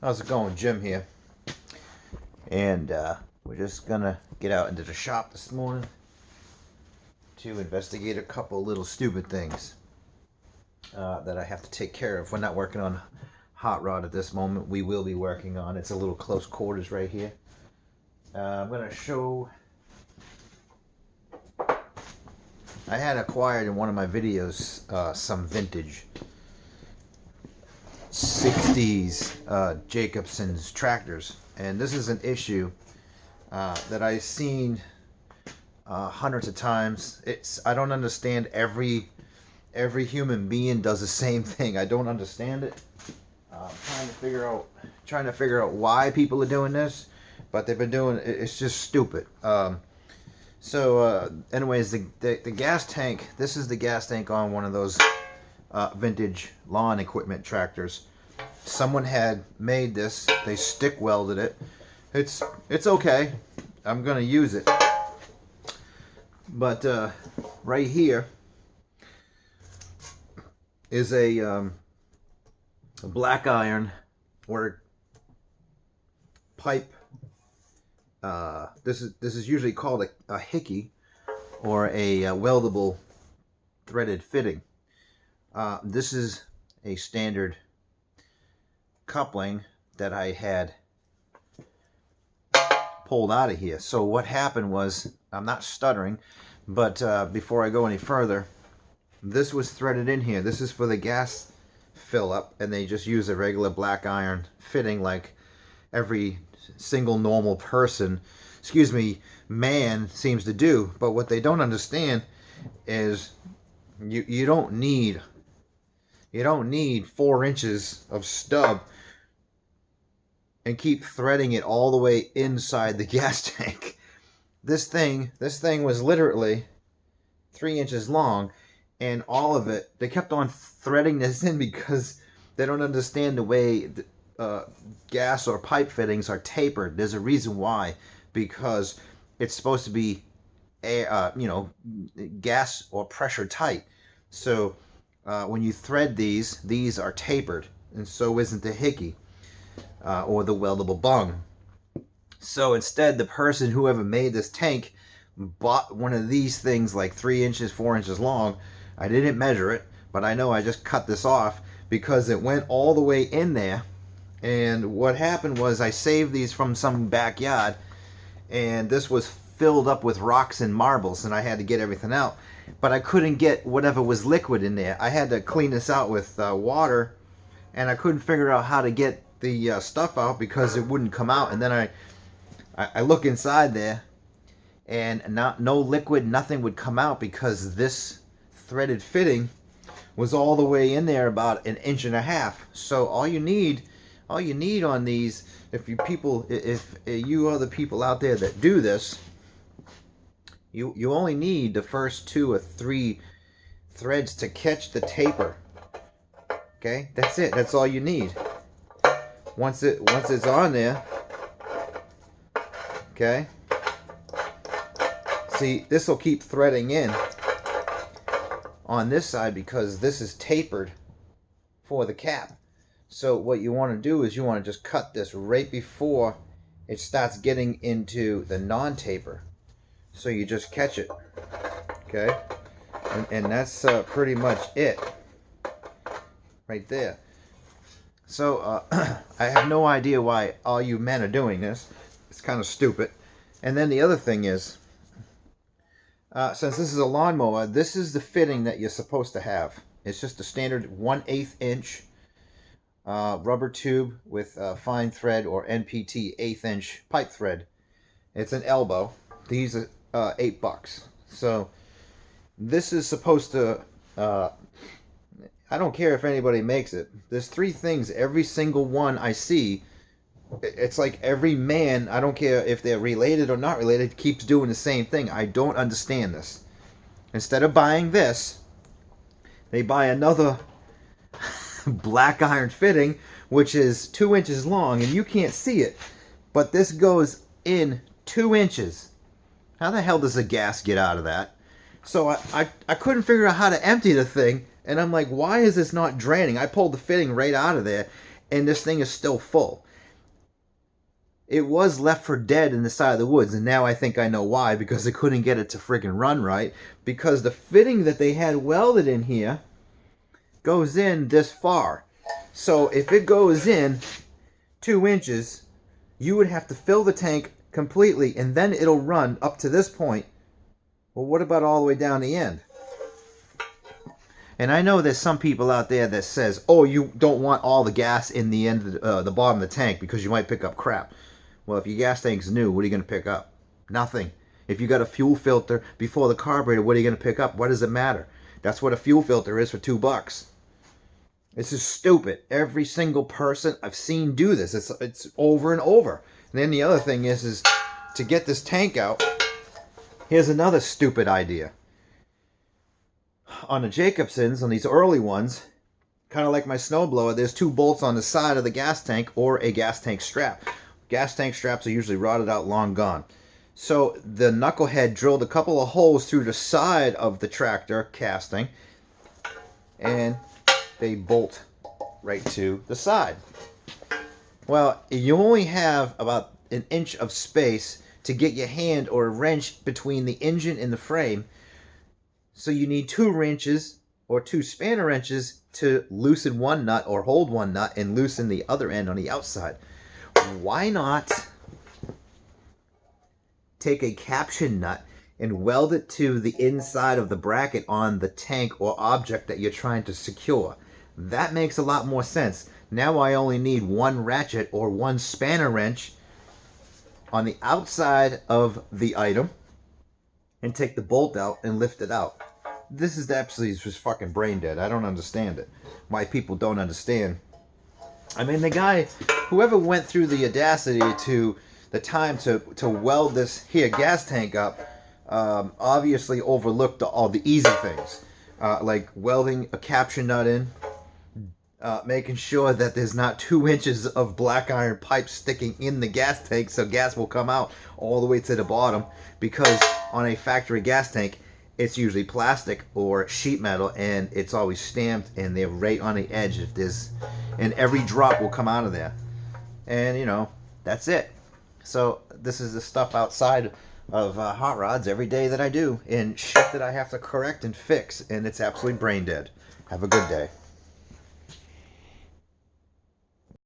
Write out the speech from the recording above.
How's it going? Jim here. And we're just gonna get out into the shop this morning to investigate a couple little stupid things that I have to take care of. We're not working on hot rod at this moment. We will be working on it's a little close quarters right here. I'm gonna show. I had acquired in one of my videos some vintage 60s Jacobson's tractors, and this is an issue that I've seen hundreds of times. I don't understand. Every human being does the same thing. I don't understand it. Trying to figure out why people are doing this, but they've been doing it. It's just stupid. Anyways, the gas tank. This is the gas tank on one of those vintage lawn equipment tractors. Someone had made this. They stick welded it. It's okay. I'm gonna use it. But right here is a black iron or pipe. This is usually called a hickey or a weldable threaded fitting. This is a standard coupling that I had pulled out of here. So what happened was, I'm not stuttering, but before I go any further, this was threaded in here. This is for the gas fill up, and they just use a regular black iron fitting like every single normal person, man seems to do. But what they don't understand is you don't need 4 inches of stub and keep threading it all the way inside the gas tank. This thing was literally 3 inches long, and all of it, they kept on threading this in because they don't understand the way gas or pipe fittings are tapered. There's a reason why, because it's supposed to be gas or pressure tight. So when you thread these are tapered, and so isn't the hickey or the weldable bung. So instead, the person, whoever made this tank, bought one of these things like 3 inches, 4 inches long. I didn't measure it, but I know I just cut this off because it went all the way in there. And what happened was, I saved these from some backyard, and this was filled up with rocks and marbles, and I had to get everything out. But I couldn't get whatever was liquid in there. I had to clean this out with water, and I couldn't figure out how to get the stuff out because it wouldn't come out. And then I look inside there, and no liquid, nothing would come out because this threaded fitting was all the way in there about 1.5 inches. So all you need on these, if you are the people out there that do this, you only need the first 2 or 3 threads to catch the taper. Okay, that's it. That's all you need. Once it's on there, okay. See, this will keep threading in on this side because this is tapered for the cap. So what you want to do is you want to just cut this right before it starts getting into the non-taper. So you just catch it, okay? And that's pretty much it right there. So I have no idea why all you men are doing this. It's kind of stupid. And then the other thing is, since this is a lawnmower, this is the fitting that you're supposed to have. It's just a standard 1/8 inch rubber tube with fine thread or NPT 1/8 inch pipe thread. It's an elbow. These are $8. So this is supposed to, I don't care if anybody makes it. There's 3 things, every single one I see. It's like every man, I don't care if they're related or not related, keeps doing the same thing. I don't understand this. Instead of buying this, they buy another black iron fitting, which is 2 inches long, and you can't see it, but this goes in 2 inches. How the hell does the gas get out of that? So I couldn't figure out how to empty the thing, and I'm like, why is this not draining? I pulled the fitting right out of there, and this thing is still full. It was left for dead in the side of the woods, and now I think I know why, because they couldn't get it to friggin' run right, because the fitting that they had welded in here goes in this far. So if it goes in 2 inches, you would have to fill the tank completely, and then it'll run up to this point. Well, what about all the way down the end? And I know there's some people out there that says, oh, you don't want all the gas in the end of the bottom of the tank because you might pick up crap. Well, if your gas tank's new, what are you going to pick up? Nothing. If you got a fuel filter before the carburetor, what are you going to pick up? What does it matter? That's what a fuel filter is for $2. This is stupid. Every single person I've seen do this. It's over and over. And then the other thing is to get this tank out, here's another stupid idea. On the Jacobsons, on these early ones, kind of like my snowblower, there's 2 bolts on the side of the gas tank or a gas tank strap. Gas tank straps are usually rotted out, long gone. So the knucklehead drilled a couple of holes through the side of the tractor casting, and they bolt right to the side. Well, you only have about an inch of space to get your hand or a wrench between the engine and the frame. So you need 2 wrenches or 2 spanner wrenches to loosen one nut or hold one nut and loosen the other end on the outside. Why not take a caption nut and weld it to the inside of the bracket on the tank or object that you're trying to secure? That makes a lot more sense. Now I only need 1 ratchet or 1 spanner wrench on the outside of the item and take the bolt out and lift it out. This is absolutely just fucking brain dead. I don't understand it. Why people don't understand. I mean, the guy, whoever went through the audacity to the time to weld this here gas tank up, obviously overlooked all the easy things, like welding a caption nut in, making sure that there's not 2 inches of black iron pipe sticking in the gas tank so gas will come out all the way to the bottom, because on a factory gas tank it's usually plastic or sheet metal, and it's always stamped and they're right on the edge. If there's, and every drop will come out of there, and you know, that's it. So this is the stuff outside of hot rods every day that I do, and shit that I have to correct and fix, and it's absolutely brain dead. Have a good day.